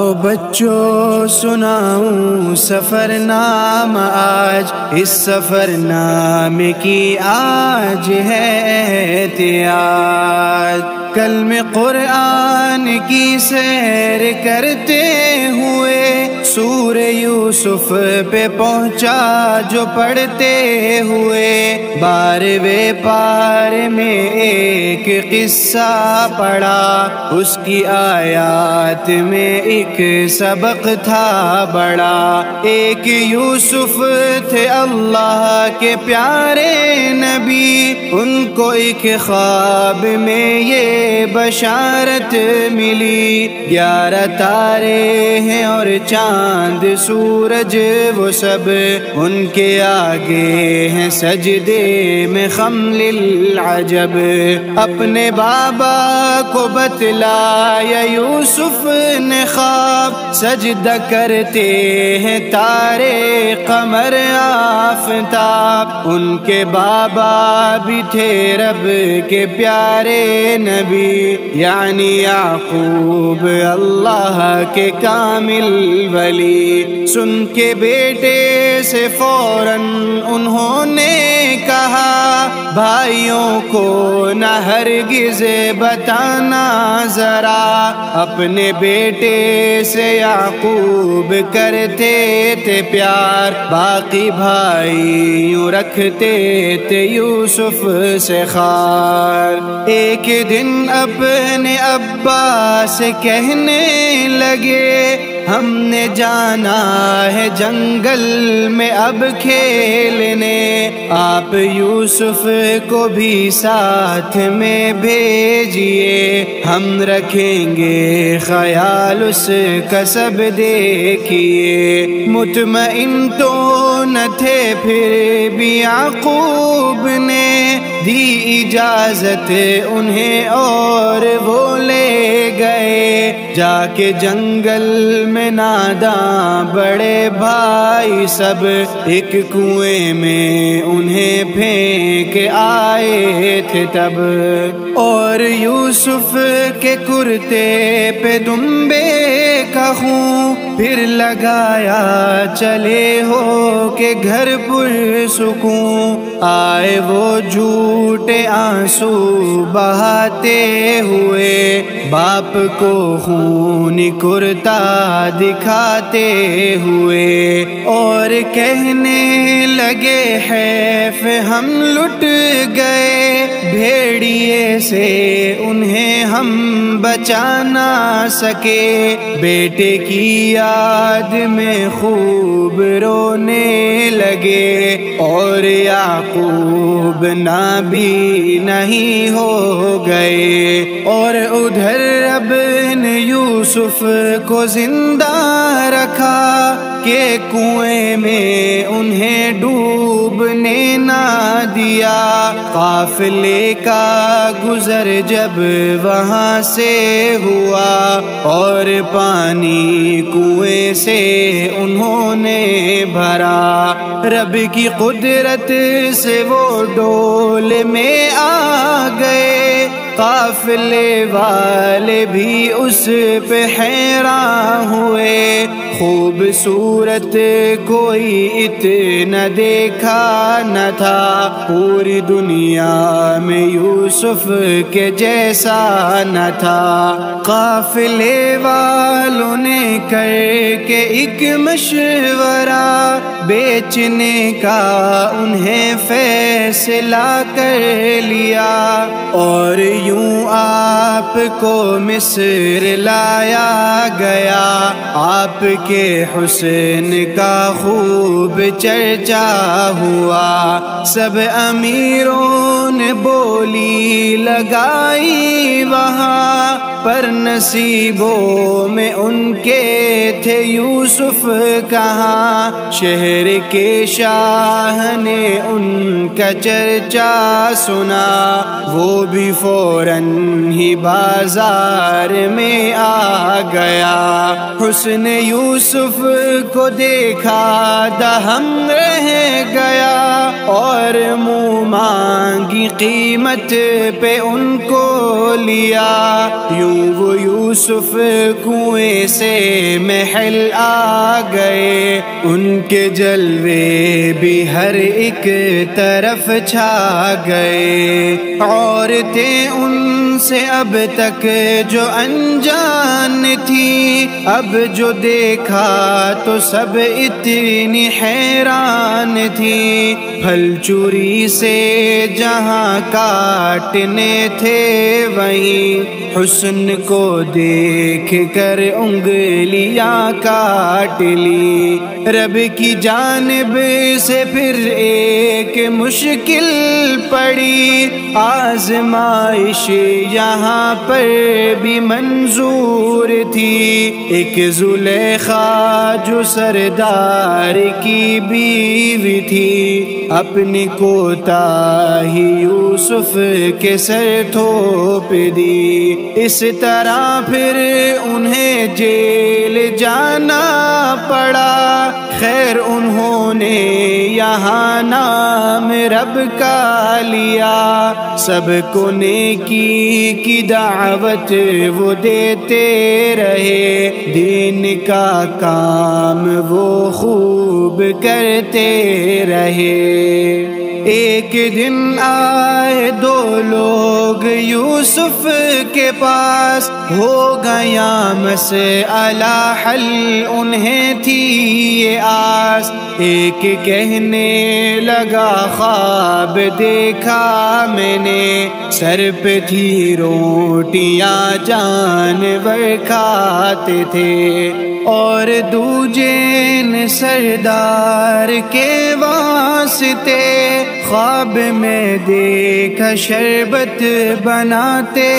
آؤ بچوں سناؤں سفر نامہ آج، اس سفر نامے کی آج ہے احتیاج۔ کلم قرآن کی سیر کرتے ہوئے سورہ یوسف پہ پہنچا جو پڑھتے ہوئے، 12ویں پارے میں ایک قصہ پڑھا، اس کی آیات میں ایک سبق تھا بڑا۔ ایک یوسف تھے اللہ کے پیارے نبی، ان کو ایک خواب میں یہ بشارت ملی، 11 تارے ہیں اور چاند سورج وہ سب ان کے آگے ہیں سجدے میں خم للعجب۔ اپنے بابا کو بتلایا یوسف نے خواب، سجدہ کرتے ہیں تارے قمر آفتاب۔ ان کے بابا بھی تھے رب کے پیارے نبی، یعنی یعقوب اللہ کے کامل ولی۔ سن کے بیٹے سے فوراً انہوں نے کہا، بھائیوں کو نہ ہرگز بتانا ذرا۔ اپنے بیٹے سے یعقوب کرتے تھے پیار، باقی بھائیوں رکھتے تھے یوسف سے خار۔ ایک دن اپنے ابا سے کہنے لگے، ہم نے جانا ہے جنگل میں اب کھیلنے، آپ یوسف کو بھی ساتھ میں بھیجیے، ہم رکھیں گے خیال اس کا سب دیکھیے۔ مطمئن تو نہ تھے پھر بھی یعقوب نے دی اجازت انہیں اور وہ لے گئے، جا کے جنگل میں ناداں بڑے بھائی سب ایک کنویں میں انہیں پھینک آئے تھے تب، اور یوسف کے کرتے پہ دمبے کا خون پھر لگایا چلے ہو کہ گھر پرسکون۔ آئے وہ جھوٹے آنسو بہاتے ہوئے، باپ کو خون کرتا دکھاتے ہوئے، اور کہنے لگے حیف ہم لٹ گئے، بھیڑیے سے انہیں ہم بچا نہ سکے۔ بیٹے کی یاد میں خوب رونے لگے، اور یعقوب نہ بھی نہیں ہو گئے، اور ادھر رب نے یوسف کو زندہ رکھا کہ کنویں میں انہیں ڈوبنے نہ دیا۔ قافلے کا گزر جب وہاں سے ہوا، اور پانی کنویں سے انہوں نے بھرا، رب کی قدرت سے وہ ڈول میں آ گئے، قافلے والے بھی اس پہ حیران ہوئے، خوبصورت کوئی اتنا دیکھا نہ تھا، پوری دنیا میں یوسف کے جیسا نہ تھا۔ قافلے والوں نے کر کے ایک مشورہ، بیچنے کا انہیں فیصلہ کر لیا، اور یوں آپ کو مصر لایا گیا، آپ کے حسن کا خوب چرچا ہوا، سب امیروں نے بولی لگائی وہاں، پر نصیبوں میں ان کے تھے یوسف کہاں، شہر کے شاہ نے ان کا چرچا سنا، وہ بھی فوراً ہی بازار میں آ گیا، حسن یوسف کو دیکھا دہم رہ گیا، اور منہ مانگی قیمت پہ ان کو لیا، یوں وہ یوسف کنویں سے محل آ گئے، ان کے جلوے بھی ہر ایک طرف چھا گئے، عورتیں ان سے اب تک جو انجان تھی، اب جو دیکھا تو سب اتنی حیران تھی، پھل چوری سے جہاں کاٹنے تھے وہیں حسن کو دیکھ کر انگلیاں کاٹ لی، رب کی جانب سے پھر ایک مشکل پڑی، آزمائش یہاں پر بھی منظور تھی، ایک زلیخا جو سردار کی بیوی تھی، اپنی کوتاہی یوسف کے سر تھوپ دی، اس طرح پھر انہیں جیل جانا پڑا، خیر انہوں نے یہاں نام رب کا لیا، سب کو نیکی کی دعوت وہ دیتے رہے، دین کا کام وہ خوب کرتے رہے۔ ایک دن آئے دو لوگ یوسف کے پاس، ہو گیا مسئلہ حل انہیں تھی یہ آس، ایک کہنے لگا خواب دیکھا میں نے، سر پہ تھی روٹیاں جانور کھاتے تھے، اور دوجے سردار کے واسطے خواب میں دیکھا شربت بناتے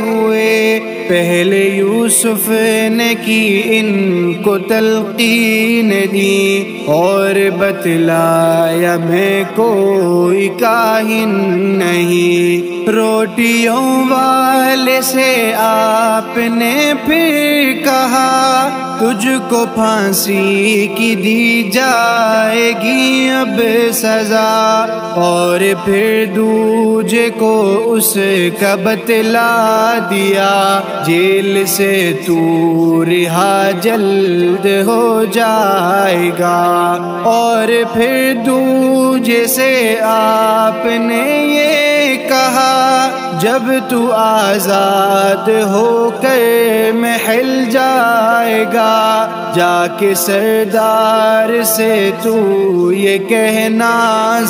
ہوئے، پہلے یوسف نے کی ان کو تلقین دی، اور بتلایا میں کوئی کاہن نہیں، روٹیوں والے سے آپ نے پھر کہا تجھ کو پھانسی کی دی جائے گی اب سزا، اور پھر دوجے کو اس کا بتلا دیا، جیل سے تو رہا جلد ہو جائے گا، اور پھر دوجے سے آپ نے یہ کہا جب تو آزاد ہو کر محل جائے گا، جا کے سردار سے تو یہ کہنا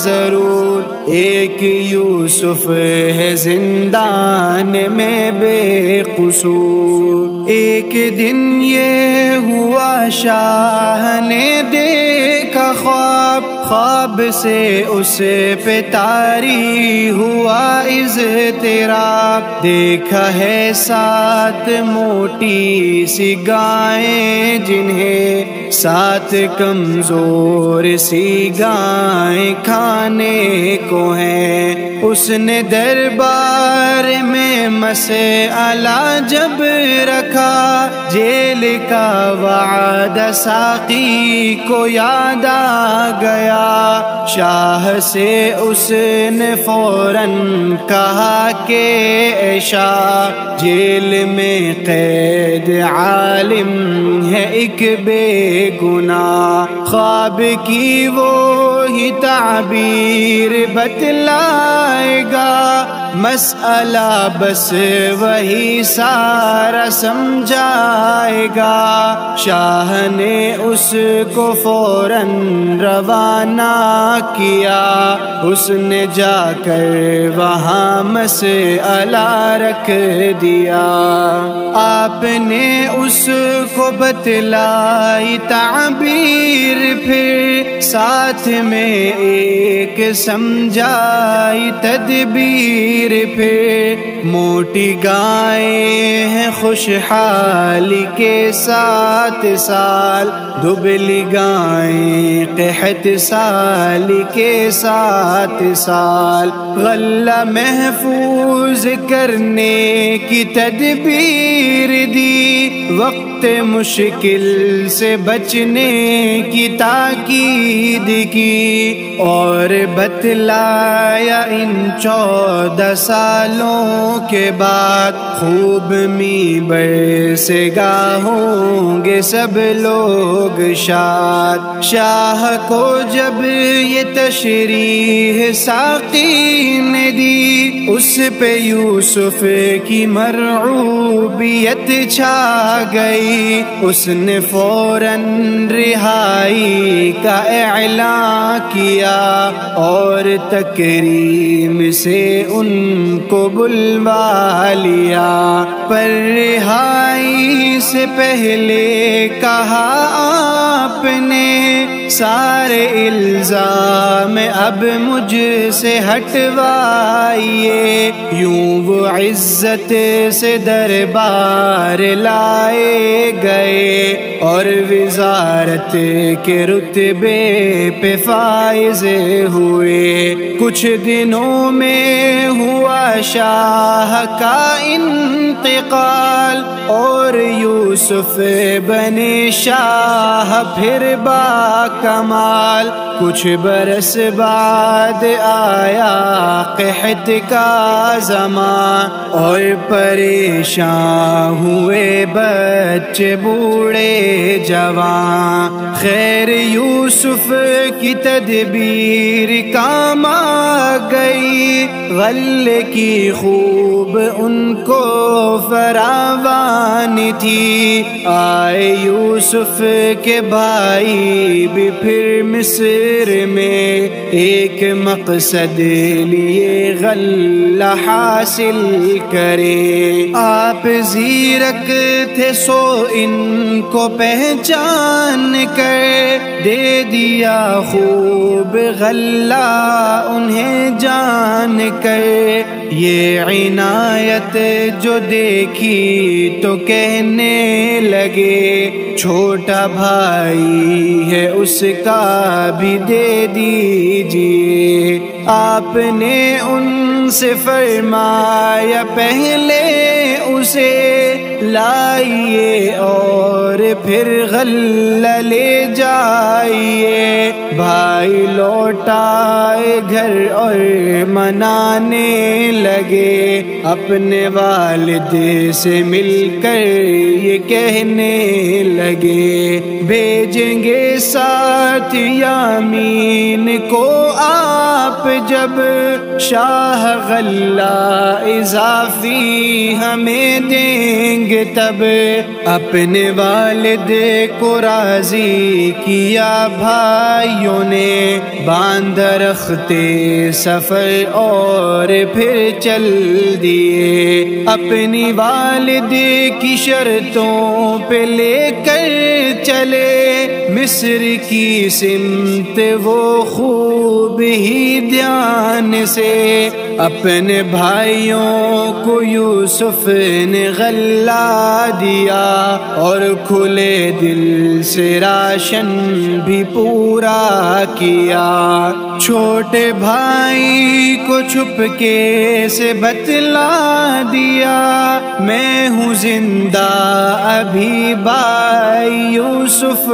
ضرور، ایک یوسف ہے زندان میں بے قصور۔ ایک دن یہ ہوا شاہ نے دیکھا خواب، خواب سے اس پہ طاری ہوا اضطراب، دیکھا ہے 7 موٹی سی گائیں جنہیں 7 کمزور سی گائیں کھانے کو ہیں، اس نے دربار میں مسئلہ جب رکھا، جیل کا وعدہ ساقی کو یاد آ گیا، شاہ سے اس نے فوراً کہا کہ اے شاہ، جیل میں قید عالم ہے ایک بے گناہ، خواب کی وہی تعبیر بتلائے گا، مسئلہ بس وہی سارا سمجھائے گا، شاہ نے اس کو فوراً روانہ کیا، اس نے جا کر وہاں مسئلہ رکھ دیا، آپ نے اس کو بتلائی تعبیر، پھر ساتھ میں ایک سمجھائی تدبیر، پھر موٹی گائیں ہیں خوشحالی کے 7 سال، دبلی گائیں قحط سالی کے 7 سال، غلہ محفوظ کرنے کی تدبیر دی، وقت مشکل سے بچنے کی تاکید کی، اور بتلایا ان 14 سالوں کے بعد خوب منبر سے گاہ ہوں گے سب لوگ شاد۔ شاہ کو جب یہ تشریح ساقی نے دی، اس پہ یوسف کی مرعوبیت چھا گئی، اس نے فوراً رہائی کا اعلان کیا، اور تکریم سے ان کو بلوا لیا۔ پر رہائی سے پہلے کہا آپ نے، سارے الزام اب مجھ سے ہٹوائیے۔ یوں وہ عزت سے دربار لائے گئے، اور وزارت کے رتبے پہ فائز ہوئے۔ کچھ دنوں میں ہوا شاہ کا انتقال، اور یوسف بنے شاہ پھر با کمال۔ کچھ برس بعد آیا قحط کا زمان، اور پریشان ہوئے بچے بوڑھے جوان۔ خیر یوسف کی تدبیر کام آ گئی، غلے کی خوب ان کو فراوان تھی۔ آئے یوسف کے بھائی بھی پھر مصر میں، ایک مقصد لیے غلہ حاصل کرے۔ آپ زیرک تھے سو ان کو پہچان کر، دے دیا خوب غلہ انہیں جان کر۔ یہ عنایت جو دیکھی تو کہنے لگے، چھوٹا بھائی ہے اس کا بھی دے دیجیے۔ آپ نے ان سے فرمایا پہلے اسے لائیے، اور پھر غلہ لے جائیے۔ بھائی لوٹائے گھر اور منانے لگے، اپنے والد سے مل کر یہ کہنے لگے، بھیجیں گے ساتھ یامین کو آپ جب، شاہ غلہ اضافی ہمیں دیں گے تب۔ اپنے والد کو راضی کیا بھائیوں نے، باندھ رختے سفر اور پھر چل دیے۔ اپنی والد کی شرطوں پہ لے کر چلے، مصر کی سمت وہ خوب ہی دھیان سے۔ اپنے بھائیوں کو یوسف نے غلہ دیا، اور کھلے دل سے راشن بھی پورا کیا۔ چھوٹے بھائی کو چھپکے سے بتلا دیا، میں ہوں زندہ ابھی بھائی یوسف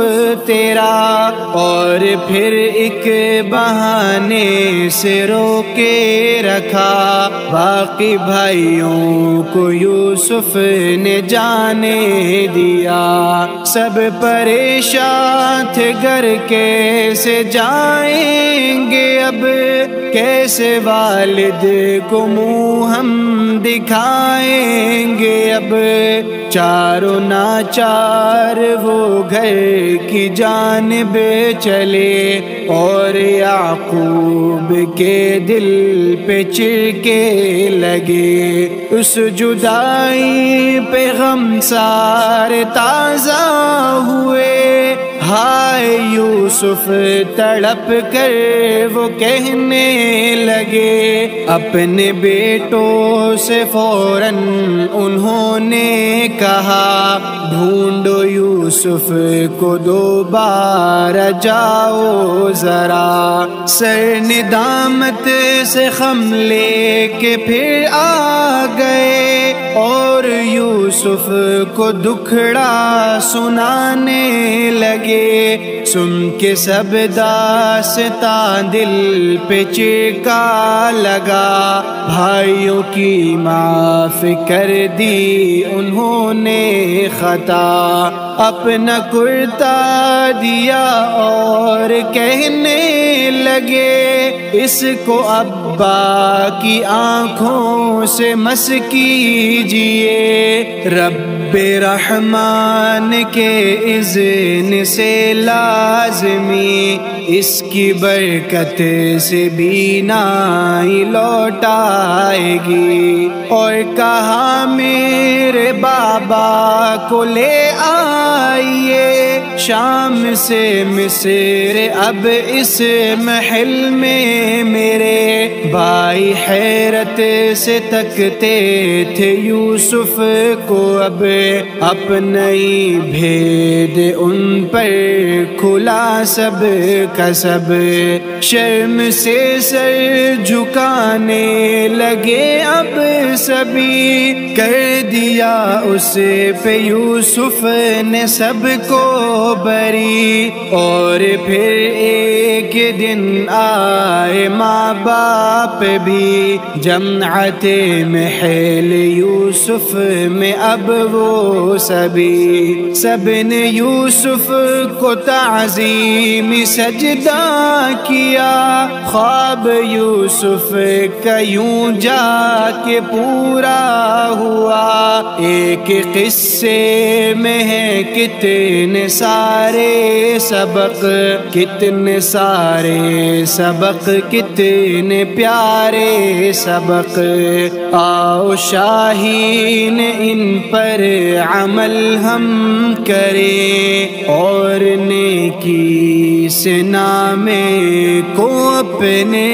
تیرا، اور پھر ایک بہانے سے روکے رکھا۔ باقی بھائیوں کو یوسف نے جانے دیا، سب پریشان تھے گھر کیسے جائیں گے اب، کیسے والد کو منہ ہم دکھائیں گے اب۔ چاروں ناچار وہ گھر کی جانب چلے، اور یعقوب کے دل پہ چرکے لگے۔ اس جدائی پہ غم سارے تازہ ہوئے، ہائے یوسف تڑپ کر وہ کہنے لگے۔ اپنے بیٹوں سے فوراً انہوں نے کہا، ڈھونڈو یوسف کو دوبارہ جاؤ ذرا۔ سر ندامت سے خم لے کے پھر آ گئے، اور یوسف یوسف کو دکھڑا سنانے لگے، سن کے سب داستان دل پہ چیکا لگا، بھائیوں کی معاف کر دی انہوں نے خطا، اپنا کرتا دیا اور کہنے لگے، اس کو ابا کی آنکھوں سے مس کیجئے، رب رحمان کے اذن سے لازمی، اس کی برکت سے بینائی لوٹ آئے گی۔ اور کہا میرے بابا کو لے آئیے شام سے مصر، اب اس محل میں میرے بھائی حیرت سے تکتے تھے یوسف کو، اب اپنا ہی بھید ان پر کھلا سب کا سب، شرم سے سر جھکانے لگے اب سبھی، کر دیا اس پہ یوسف نے سب کو بری۔ اور پھر ایک دن آئے ماں باپ بھی جماعت محل یوسف میں، اب وہ سبھی سب نے یوسف کو تعظیمی سجدہ کیا، خواب یوسف کا یوں جا کے پورا ہوا، ایک قصے میں ہے کتنے سارے سبق، کتنے سارے سبق، کتنے پیارے سبق، آؤ شاہین ان پر عمل ہم کریں، اور نیکی سے نام کو اپنے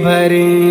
بھریں۔